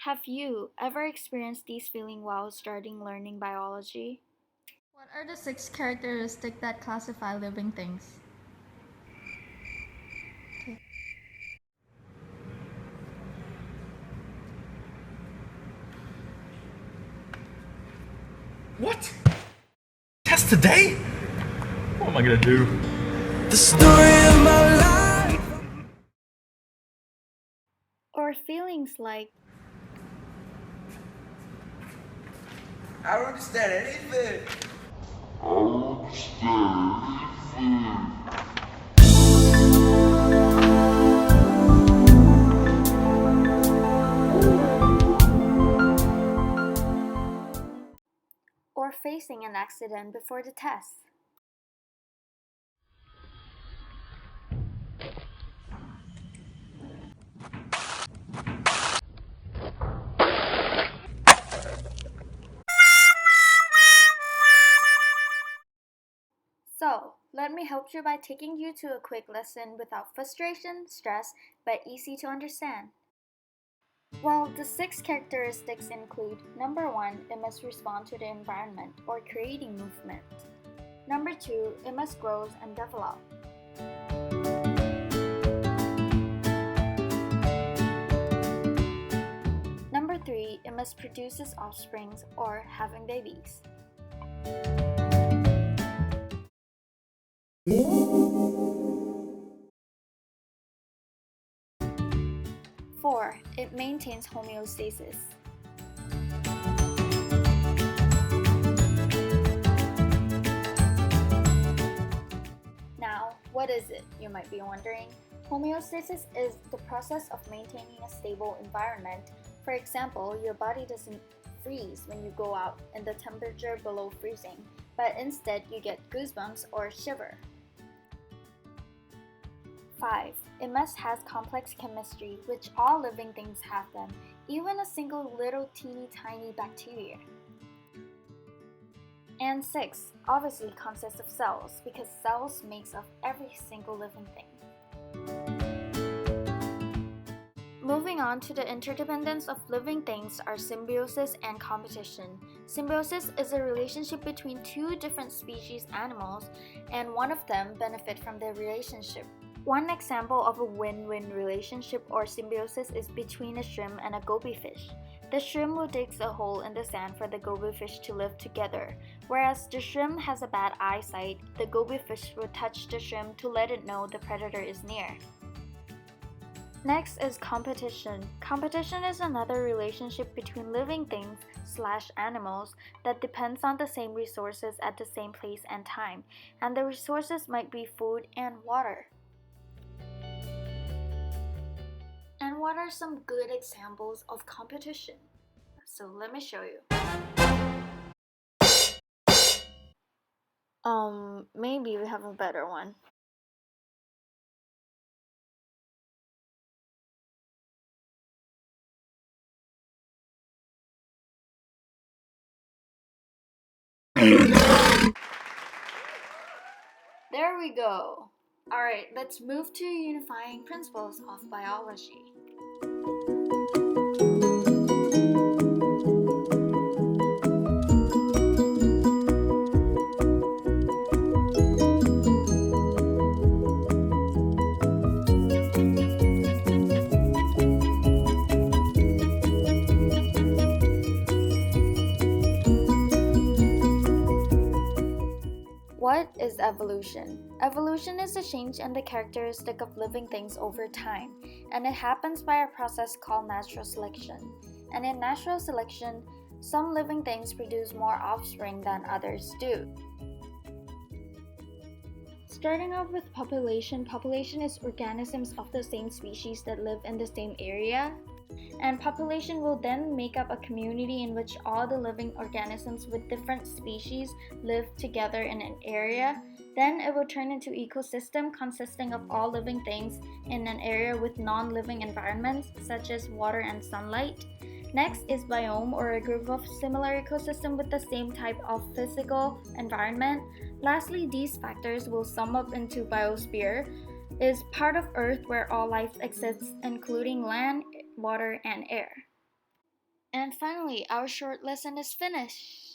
Have you ever experienced these feelings while starting learning biology? What are the six characteristics that classify living things? Okay. What? Test today? What am I gonna do? The story of my life. Or feelings like, I don't understand anything. or facing an accident before the test? So, let me help you by taking you to a quick lesson without frustration, stress, but easy to understand. Well, the six characteristics include number one, it must respond to the environment or creating movement. Number two, it must grow and develop. Number three, it must produce its offsprings or having babies. 4. It maintains homeostasis. Now, what is it, you might be wondering? Homeostasis is the process of maintaining a stable environment. For example, your body doesn't freeze when you go out in the temperature below freezing, but instead you get goosebumps or shiver. 5. It must have complex chemistry, which all living things have them, even a single little teeny tiny bacteria. And 6. Obviously consists of cells, because cells makes up every single living thing. Moving on to the interdependence of living things are symbiosis and competition. Symbiosis is a relationship between two different species animals, and one of them benefit from the relationship. One example of a win-win relationship or symbiosis is between a shrimp and a goby fish. The shrimp will dig a hole in the sand for the goby fish to live together. Whereas the shrimp has a bad eyesight, the goby fish will touch the shrimp to let it know the predator is near. Next is competition. Competition is another relationship between living things / animals that depends on the same resources at the same place and time, and the resources might be food and water. And what are some good examples of competition? So let me show you. Maybe we have a better one. There we go. Alright, let's move to unifying principles of biology. What is evolution? Evolution is a change in the characteristic of living things over time, and it happens by a process called natural selection. And in natural selection, some living things produce more offspring than others do. Starting off with population, population is organisms of the same species that live in the same area. And population will then make up a community in which all the living organisms with different species live together in an area. Then it will turn into ecosystem consisting of all living things in an area with non-living environments such as water and sunlight. Next is biome, or a group of similar ecosystem with the same type of physical environment. Lastly, these factors will sum up into biosphere, is part of Earth where all life exists, including land, water, and air. And finally, our short lesson is finished.